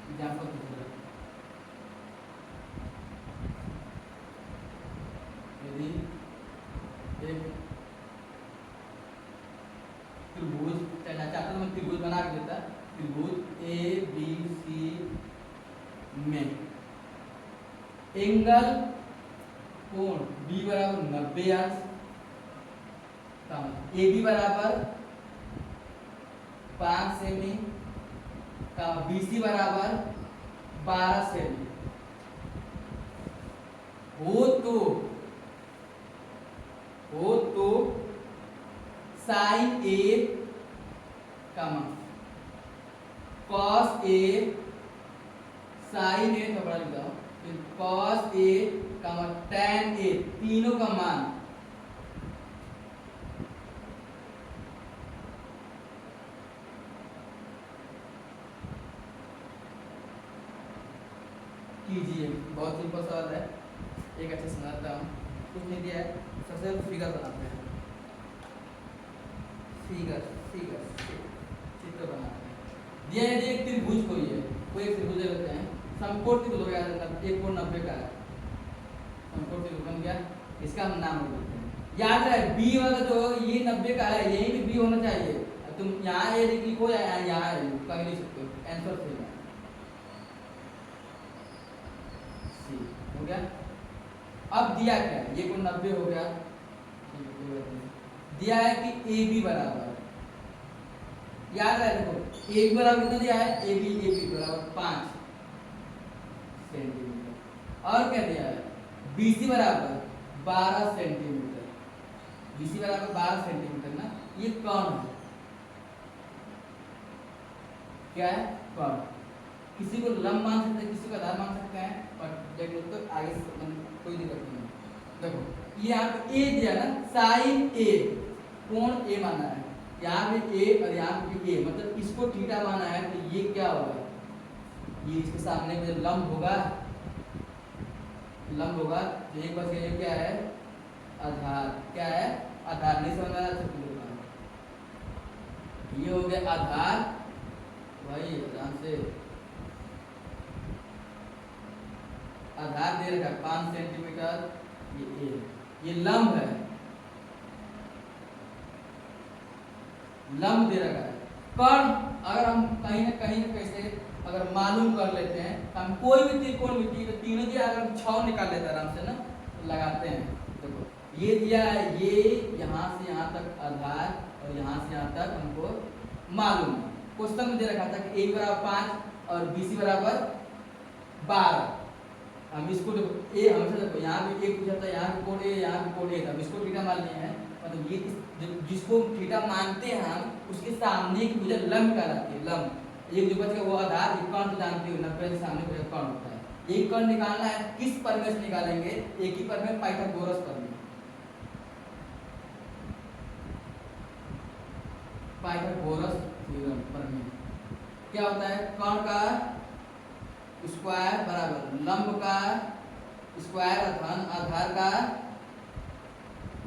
एग्जाम्पल यदि एक त्रिभुज चाहता तो मैं त्रिभुज बना के देता, त्रिभुज ए बी सी में एंगल कोण बी बराबर 90 अंश, ए बी बराबर 5 सेमी का BC बराबर 12 सेमी हो तो sine A cos A sine A तो बड़ा लिखा हूं, फिर कॉस A tan A, तीनों का मान कीजिए। बहुत सिंपल सवाल है, एक अच्छे समझाता हूँ। कुछ नहीं दिया है, सबसे पहले फिगर बनाते हैं, चित्र बनाते हैं। दिया है एक त्रिभुज कोई है, कोई एक त्रिभुज लेते हैं, समकोण त्रिभुज हो गया, एक कोण 90 का है, समकोण त्रिभुज बन गया, इसका हम नाम देते हैं। याद रहे बी वाला जो ये 90 का है, यही भी बी होना चाहिए। तुम यहाँ ए लिखो या यहाँ ए लिखो, कहीं लिख सकते हो, आंसर सही है। हो गया। अब दिया क्या है, ये कोण 90 हो गया, दिया है कि ए बी बराबर, याद रहे देखो ए बी बराबर कितना दिया है, ए बी बराबर 5 सेंटीमीटर, और क्या दिया है बी सी बराबर 12 सेंटीमीटर, बी सी बराबर 12 सेंटीमीटर ना, ये कौन है, क्या है कौन, किसी को लंब मान सकते हैं, किसी को आधार मान सकते हैं, और देख लो तो आगे कोई दिक्कत नहीं है। देखो ये यहाँ पे ए दिया ना, साइन ए, कोण ए माना है, यहाँ पे ए और यहाँ पे ए, मतलब इसको थीटा माना है, तो ये क्या होगा, ये इसके सामने में लंब होगा, तो एक बस ये क्या है आधार, क्या है आधार, नहीं समझ आया ये हो गया आधार, भाई आराम से आधार दे रखा 5 सेंटीमीटर, ये लंब है, लंब दे रखा है। कर्ण अगर हम कहीं ना कैसे अगर मालूम कर लेते हैं, हम कोई भी त्रिकोण मिट्टी तो तीनों दिया, अगर हम 6 निकाल लेते हैं आराम से ना, तो लगाते हैं। देखो ये दिया है, ये यहाँ से यहाँ तक आधार और यहाँ से यहाँ तक हमको मालूम, क्वेश्चन में दे रखा था कि ए बराबर 5 और बी सी बराबर 12, हम इसको देखो ए हमेशा देखो यहाँ पे एक पूछा था, यहाँ पे कोण ए, यहाँ पे कोण ए था, इसको थीटा मान लिए हैं, मतलब ये जिसको थीटा मानते हैं हम, उसके सामने की मुझे लंब कहलाती है, लंब। एक जो बच गया वो आधार, एक कर्ण जानते हो 90 के सामने कोई कर्ण होता है, एक कर्ण निकालना है, किस प्रमेय से निकालेंगे, एक ही प्रमेय पाइथागोरस प्रमेय, पाइथागोरस थ्योरम प्रमेय। क्या होता है, कर्ण का स्क्वायर बराबर लंब का स्क्वायर अथवा आधार का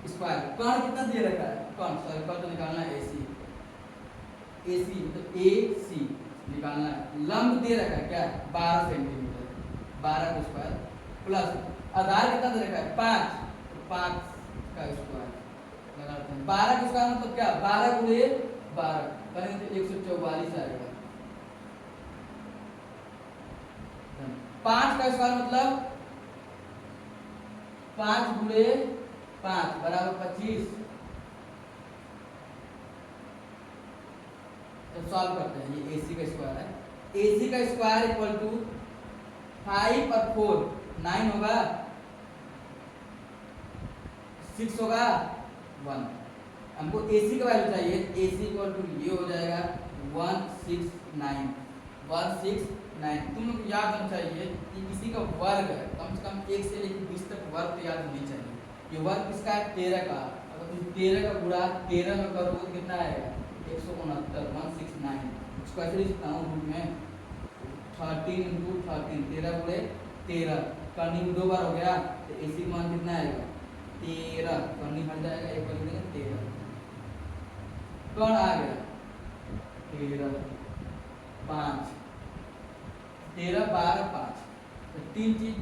स्क्वायर। कर्ण कितना दे रखा है, कर्ण तो निकालना है AC मतलब AC निकालना है, लंब दे रखा है क्या 12 सेंटीमीटर, 12 का स्क्वायर प्लस आधार कितना दे रखा है 5, तो 5 का स्क्वायर लगाते हैं। 12 का स्क्वायर मतलब क्या 12 गुणे 12 करेंगे तो 144 आएगा। 5 का स्क्वायर मतलब 5 गुणे 5 बराबर 25। तो सॉल्व करते हैं, ये AC का स्क्वायर है। AC का स्क्वायर इक्वल टू 5 और 4 9 होगा, 6 होगा 1। हमको AC का वैल्यू चाहिए, AC इक्वल टू ये हो जाएगा 169 169। तुम लोग याद होना चाहिए कि किसी का वर्ग है, कम से कम 1 से लेकर 20 तक वर्ग तो याद होनी चाहिए। ये वर्ग किसका है 13 का, अगर तुम 13 का गुणा 13 में करोगे तो कितना आएगा 169 169। इसको ऐसे लिख सकता हूँ रूप में 13 × 13 13 गुणे 13 करनी में 2 बार हो गया, तो AC का मान कितना आएगा 13, करनी हट जाएगा, एक कर देंगे 13 कौन आ गया 13 5 13 12 5। तो 3 चीज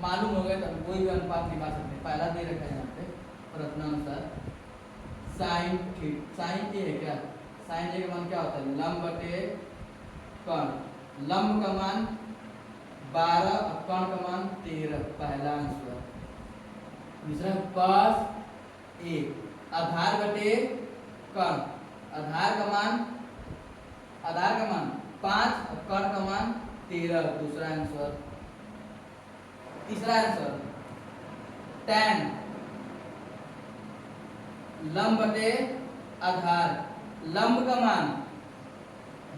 मालूम हो गया तो हम कोई भी अनुपात निकाल सकते हैं। पहला दे रखा है यहाँ पे प्रश्नानुसार साइन ए है क्या, साइन ए का मान क्या होता है लंब बटे कर्ण। लंब का मान 12 और कर्ण का मान 13, पहला आंसर। दूसरा cos ए आधार बटे कर्ण, आधार का मान 5 और कर्ण का मान 13, दूसरा आंसर। तीसरा आंसर tan लंब बटे आधार, लंब का मान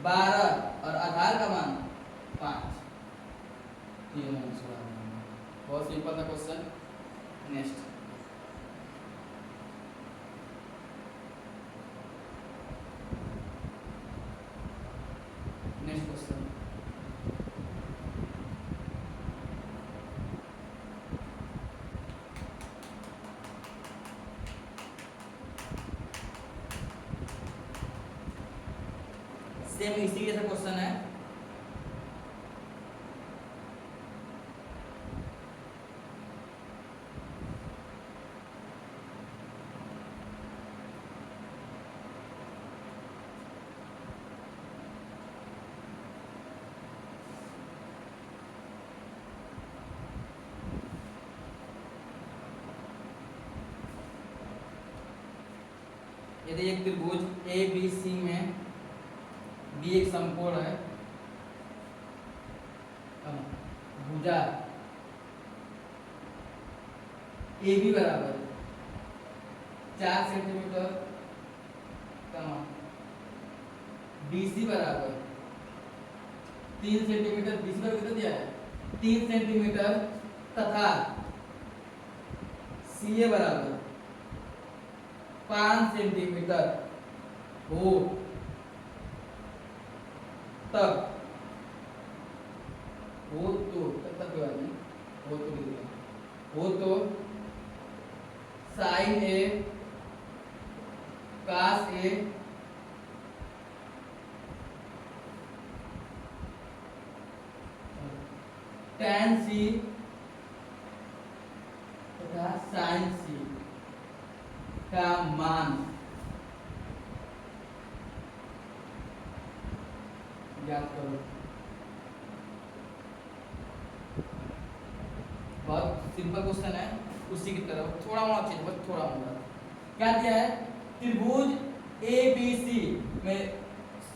12 और आधार का मान 5, तीन आंसर। बहुत सिंपल था क्वेश्चन। नेक्स्ट क्वेश्चन सेम इसी जैसा क्वेश्चन है। यदि एक त्रिभुज ABC में B एक समकोण है, भुजा AB बराबर 4 सेंटीमीटर, BC बराबर 3 सेंटीमीटर, BC बराबर कितना दिया है 3 सेंटीमीटर, तथा CA बराबर 5 सेंटीमीटर हो, तब हो तो तब तक कोई नहीं हो तो लिख दिया, हो तो साइन ए कास ए tan सी तथा साइन सी का मान याद करो। बहुत सिंपल क्वेश्चन है, उसी की तरह थोड़ा मोड़ा चीज, बस थोड़ा मोड़ा क्या दिया है त्रिभुज ABC में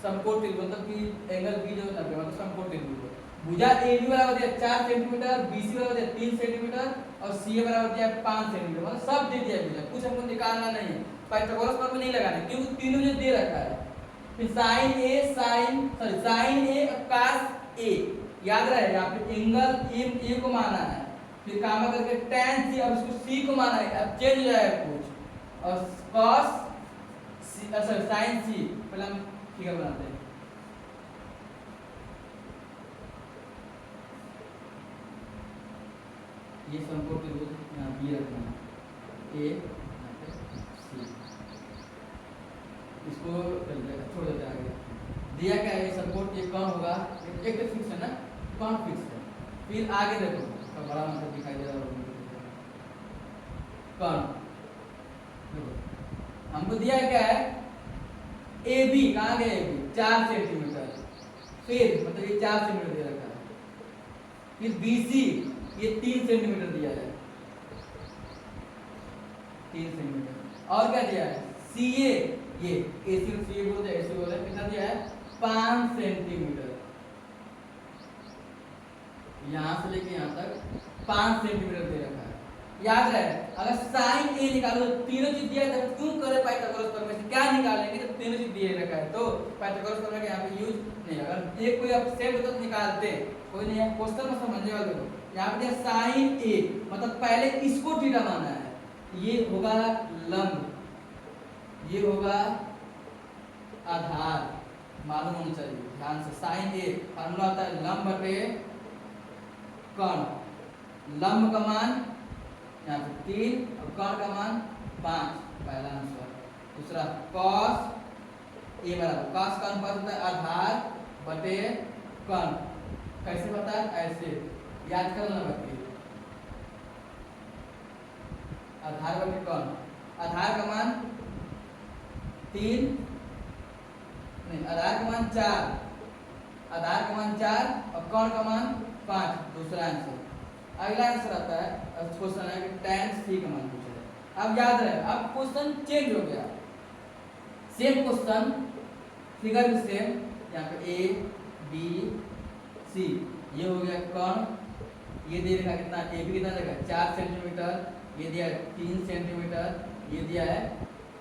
समकोण त्रिभुज मतलब कि एंगल B जो 90 मतलब समकोण त्रिभुज है। भुजा AB बराबर दिया 4 सेंटीमीटर, BC बराबर दिया 3 सेंटीमीटर और CA बराबर दिया 5 सेंटीमीटर, मतलब सब दे दिया भुजा, कुछ हमको निकालना नहीं है, पाइथागोरस फॉर्मूला नहीं लगाना क्योंकि तीनों जो दे रखा है। फिर साइन ए कास ए याद रहे, यहाँ पे एंगल ए को माना है, फिर काम करके tan सी अब इसको c को माना है, अब चेंज हो जाएगा कुछ, और cos साइन सी पहले हम फिगर बनाते हैं। ये समकोण त्रिभुज यहाँ बी रखना है, ए सी, इसको छोड़ देते आगे। दिया क्या है समकोण, ये कौन होगा एक तो फिक्स है ना, कौन फिक्स है। फिर आगे देखो तो बड़ा मतलब दिखाई दे रहा होगा, कर्ण। हमको दिया क्या है, ए बी, कहाँ गया ए बी 4 सेंटीमीटर, फिर मतलब ये 4 सेंटीमीटर दे रखा है, फिर बी सी ये 3 सेंटीमीटर दिया है, 3 सेंटीमीटर, और क्या दिया है सी ए, ये ए सी बोलते हैं, ऐसे बोलते हैं, कितना दिया है 5 सेंटीमीटर, यहाँ से लेके यहाँ तक 5 सेंटीमीटर दे रखा है। याद रहे अगर साइन ए निकालो तो तीनों चीज दिया है, तो क्यों करे पाइथागोरस प्रमेय से, क्या निकालेंगे तो तीनों चीज दिए रखा है, तो पाइथागोरस प्रमेय का यहाँ पे यूज नहीं। अगर एक कोई आप सेम होता तो निकालते, कोई नहीं है, क्वेश्चन में समझने वाले को यहाँ पे दिया साइन ए, मतलब पहले इसको थीटा माना है, ये होगा लंब, ये होगा आधार, मालूम होना चाहिए ध्यान से। साइन ए फार्मूला होता है लंब बटे कर्ण, लंब का मान यहाँ पे 3 और कर्ण का मान 5, पहला आंसर। दूसरा कॉस ए बराबर, कॉस का अनुपात होता है आधार बटे कर्ण, कैसे पता है, ऐसे याद कर लेना बाकी, आधार बटे कर्ण, आधार का मान 3 नहीं, आधार का मान 4, आधार का मान 4 और कर्ण का मान 5, दूसरा आंसर। अगला आंसर आता है, क्वेश्चन है कि tan c का मान पूछा है। अब याद रहे, अब क्वेश्चन चेंज हो गया, सेम क्वेश्चन, फिगर भी सेम, यहाँ पे ए बी सी, ये हो गया कर्ण, ये दे रखा कितना, ए बी कितना देगा 4 सेंटीमीटर, ये दिया है 3 सेंटीमीटर, ये दिया है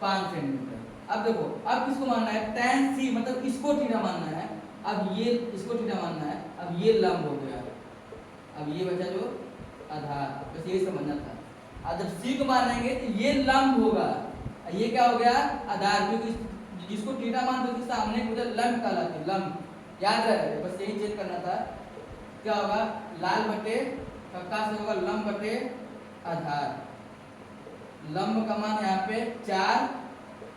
5 सेंटीमीटर। अब देखो, अब किसको मानना है, tan c मतलब इसको थीटा मानना है, अब ये इसको थीटा मानना है, अब ये लंब हो गया, अब ये बचा जो आधार, बस ये समझना था। अब जब सी को मानेंगे तो ये लंब होगा, ये क्या हो गया आधार, क्योंकि जिसको थीटा मानते हैं सामने उधर लंब कहलाते हैं, लंब, याद रहे, बस यही चेंज करना था। क्या होगा, लाल बटे कक्का से होगा लंब बटे आधार, लंब का मान यहाँ पे 4,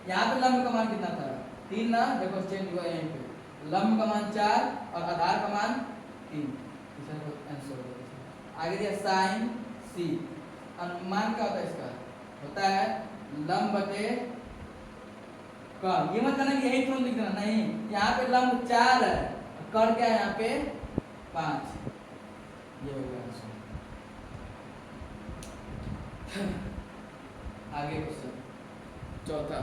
यहाँ पे लंब का मान कितना था 3 ना, देखो चेंज हुआ यहीं पे, लंब का मान 4 और आधार का मान 3, आंसर। आगे दिया साइन सी, अनुमान क्या होता है इसका, होता है लंब बटे कर्ण, ये मत करना कि यही तुरंत लिख देना, नहीं, यहाँ पे लंब 4 है, कर्ण क्या है यहाँ पे 5, ये हो गया आंसर। आगे क्वेश्चन चौथा,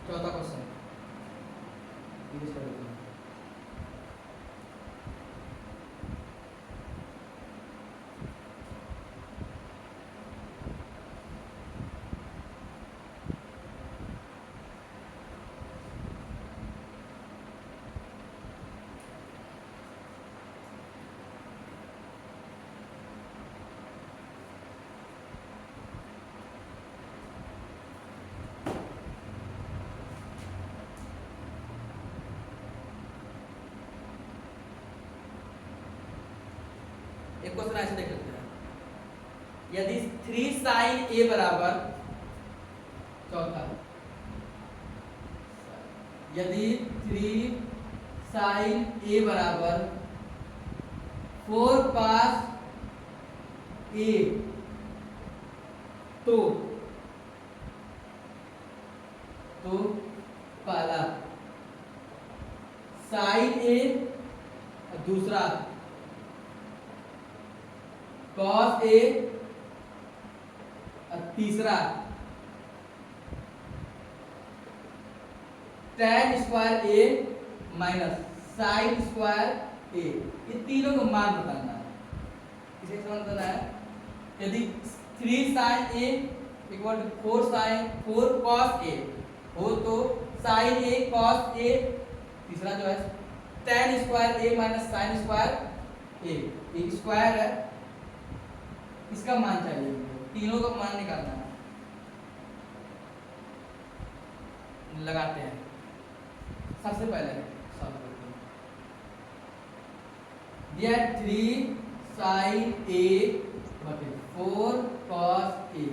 चौथा क्वेश्चन एक क्वेश्चन ऐसे देख लेते हैं, यदि 3 साइन ए बराबर, चौथा, यदि 3 साइन ए बराबर 4 cos ए, तो पहला साइन ए, दूसरा cos ए, तीसरा tan स्क्वायर ए माइनस साइन स्क्वायर ए, ये तीनों को मान बताना है, इसे समझ बताना है। यदि 3 sine A equal to 4 cos A हो तो साइन ए cos ए, तीसरा जो है tan स्क्वायर ए माइनस साइन स्क्वायर ए, एक स्क्वायर है, इसका मान चाहिए, तीनों का मान निकालना है, लगाते हैं। सबसे पहले सॉल्व करते हैं, दिया 3 साइन ए बटे 4 cos ए,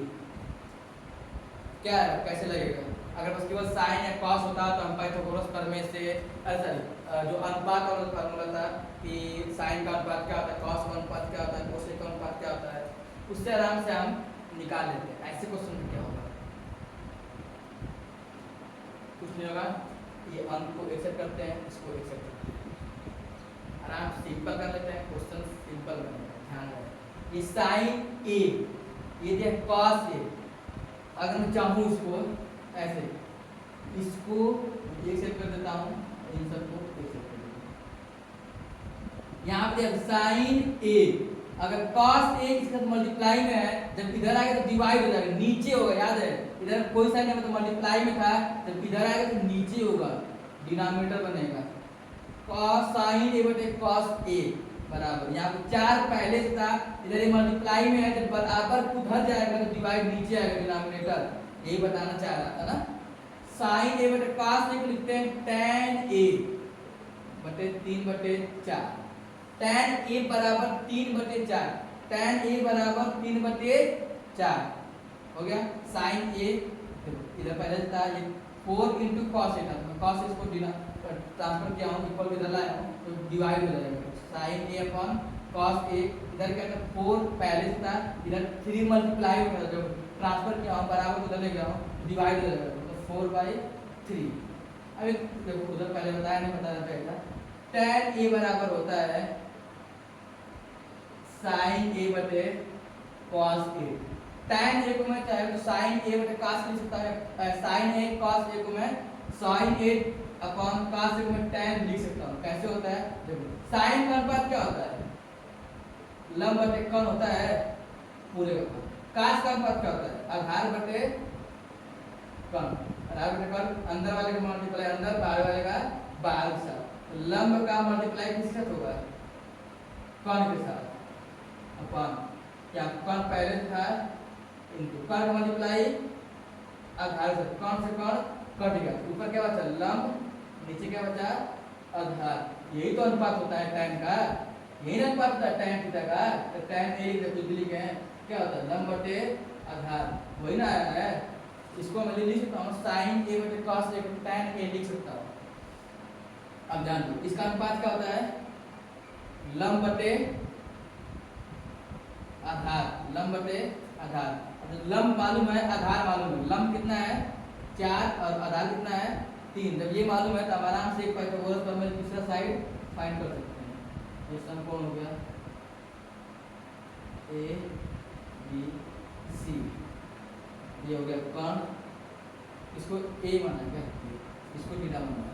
क्या है कैसे लगेगा, अगर बस केवल साइन या कॉस होता तो हम पाइथागोरस प्रमेय से जो अनुपात वाला फार्मूला था कि साइन का अनुपात क्या होता है, कॉस का अनुपात क्या होता है, कोसेक का अनुपात क्या होता है, उससे आराम से हम निकाल लेते हैं। ऐसे क्वेश्चन में क्या होगा, कुछ नहीं होगा, ये अंक को एक्सेप्ट करते हैं, इसको एक्सेप्ट करते हैं, आराम से सिंपल कर लेते हैं, क्वेश्चन सिंपल बनेगा। ध्यान रखें, ये साइन ए, ये दिया कॉस ए, अगर मैं चाहूँ इसको ऐसे, इसको एक्सेप्ट कर देता हूँ, इन सबको एक्सेप्ट कर देता हूँ। यहाँ पे साइन ए, अगर कॉस ए इसका तो मल्टीप्लाई में है, जब इधर आएगा तो डिवाइड हो जाएगा, नीचे होगा, याद है, इधर कोई साइन नहीं, तो मल्टीप्लाई में था, जब इधर आएगा तो नीचे होगा, डिनोमिनेटर बनेगा, कॉस साइन ए बटे कॉस ए बराबर, यहाँ पे 4 पहले से था, इधर ये मल्टीप्लाई में है, जब बराबर उधर जाएगा तो डिवाइड नीचे आएगा, डिनोमिनेटर, यही बताना चाह रहा था ना। साइन ए बटे कॉस ए को लिखते हैं tan ए बटे 3/4, tan ए बराबर 3/4, tan ए बराबर 3/4 हो गया। साइन ए इधर पहले था ये 4 × cos ए था, cos ए को ट्रांसफर किया हूँ, इक्वल इधर लाया हूँ, तो डिवाइड हो जाएगा, sign A upon cos A, इधर क्या था 4 पहले से था, इधर 3 मल्टीप्लाई हो गया, जब ट्रांसफर किया हूँ बराबर उधर ले गया हूँ, डिवाइड हो जाएगा, तो 4/3। अभी देखो उधर पहले बताया नहीं, बताया पहले, tan ए बराबर होता है साइन ए बटे कॉस ए, tan ए को मैं चाहे तो साइन ए बटे कॉस लिख सकता है, साइन ए कॉस ए को मैं sign A upon cos A को मैं tan लिख सकता हूँ। कैसे होता है, देखो साइन का अनुपात क्या होता है, लंब बटे कर्ण होता है पूरे का, कॉस का अनुपात क्या होता है, आधार बटे कर्ण, आधार बटे कर्ण, अंदर वाले का मल्टीप्लाई अंदर, बाहर वाले का बाहर के साथ, तो लंब का मल्टीप्लाई किसके साथ होगा, कर्ण के साथ, अपॉन क्या कर्ण पहले था, इनटू कर्ण का मल्टीप्लाई आधार से, कर्ण से कर्ण कट गया, ऊपर क्या बचा लंब, नीचे क्या बचा आधार, यही तो अनुपात होता है tan का, यही अनुपात होता है tan थीटा का, तो tan ए कुछ भी लिखे हैं, क्या होता है लंब बटे आधार, वही ना आया है, इसको मैं लिख सकता हूँ साइन ए बटे कॉस ए बटे tan ए लिख सकता हूँ। अब जान लो इसका अनुपात क्या होता है, लंब बटे आधार, लंब बटे आधार, लंब मालूम है, आधार मालूम है, लंब कितना है 4 और आधार कितना है 3, जब ये मालूम है तो हम आराम से पाइथागोरस प्रमेय दूसरा साइड फाइंड कर सकते हैं। ये समकोण हो गया ए बी सी, ये हो गया कर्ण, इसको ए माना क्या, इसको थीटा माना,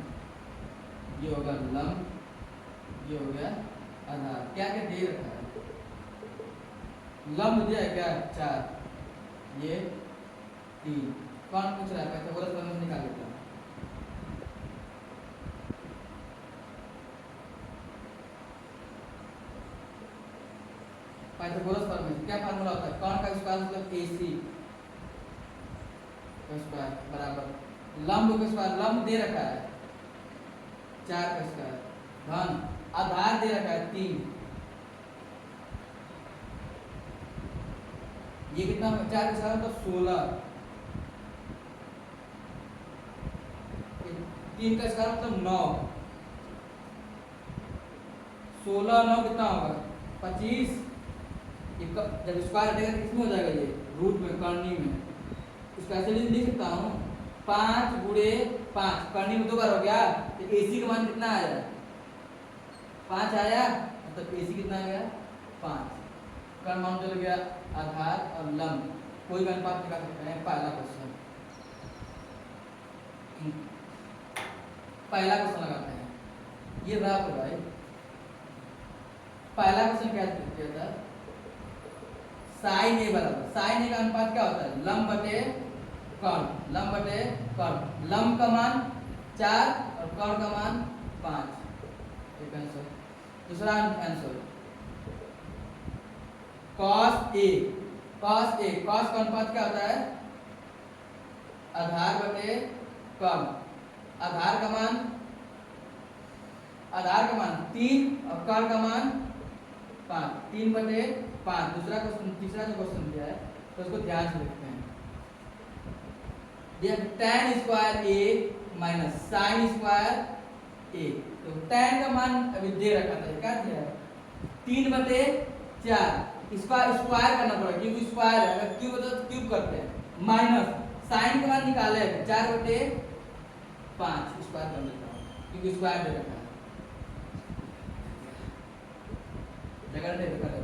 ये होगा लंब, ये हो गया आधार, क्या क्या दे रखा है, लंब दिया है क्या 4, ये 3, कौन पूछ रहा है, पाइथागोरस प्रमेय से निकाल लेता हूं, पाइथागोरस प्रमेय क्या फार्मूला होता है, कौन का स्क्वायर मतलब AC का स्क्वायर बराबर लंब का स्क्वायर, लंब दे रखा है 4 का स्क्वायर, धन आधार दे रखा है 3, ये कितना 4 का स्क्वायर तो 16, 3 का स्क्वायर मतलब 9, 16 9 कितना होगा 25, जब स्क्वायर हटेगा तो किसमें हो जाएगा, ये रूट में, कर्णी में, इसका ऐसे लिख सकता हूँ 5 × 5, कर्णी में 2 बार हो गया, तो AC का मान कितना आया 5 आया, मतलब AC कितना आ गया 5, कर्ण मान चल गया आधार और लंब, कोई भी अनुपात निकाल सकते हैं। पहला क्वेश्चन लगाते हैं, ये रहा भाई, पहला क्वेश्चन क्या दिया था, साइन ए बराबर, साइन ए का अनुपात क्या होता है लंब बटे कर्ण, लंब बटे कर्ण, लंब का मान 4 और कर्ण का मान 5, एक आंसर। दूसरा आंसर cos ए, cos ए, cos का अनुपात क्या होता है आधार बटे कर्ण, आधार का मान 3 और कर्ण का मान 5, 3/5। दूसरा क्वेश्चन, तीसरा जो क्वेश्चन दिया है तो उसको ध्यान से लिखते हैं, दिया tan square a minus sine square a। तो tan का मान अभी दे रखा था, क्या दिया है 3/4, इसका स्क्वायर करना पड़ेगा क्योंकि स्क्वायर है, अगर क्यूब होता तो क्यूब करते हैं, माइनस साइन का मान निकाले 4/5 स्क्वायर कर लेता हूँ क्योंकि स्क्वायर दे रखा है, जगह दे रखा है।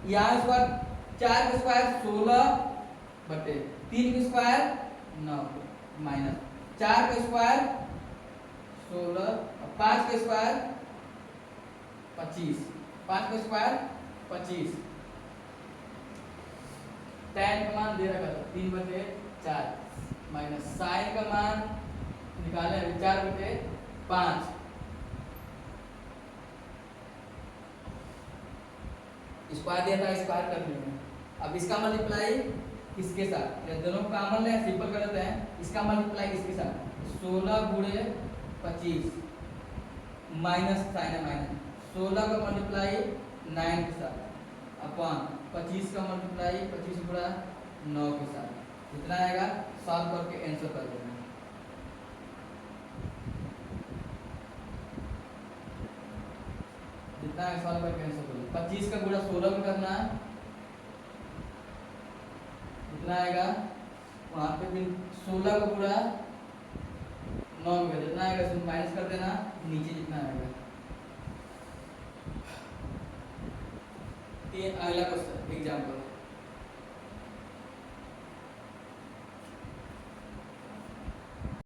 यहाँ स्क्वायर 4 का स्क्वायर 16/3 का स्क्वायर 9 माइनस 4 का स्क्वायर 16 और 5 का स्क्वायर 25, 5 का स्क्वायर 25। tan का मान दे रखा था 3/4 माइनस साइन का मान निकाले 4/5। स्क्वायर दिया था, स्क्वायर कर लेंगे। अब इसका मल्टीप्लाई किसके साथ, या दोनों को कॉमन ले सिंपल कर देते हैं। इसका मल्टीप्लाई किसके साथ 16 गुणे 25 माइनस साइन है माइनस 16 का मल्टीप्लाई 9 के साथ अपॉन 25 का मल्टीप्लाई 25 गुणा 9 के साथ, जितना आएगा सॉल्व करके आंसर कर देना। जितना है सॉल्व करके आंसर कर देना। 25 का गुणा 16 में करना है, जितना आएगा वहां पे भी 16 का गुणा 9 में जितना आएगा इसमें माइनस कर देना, नीचे जितना आएगा। ये अगला क्वेश्चन एग्जाम्पल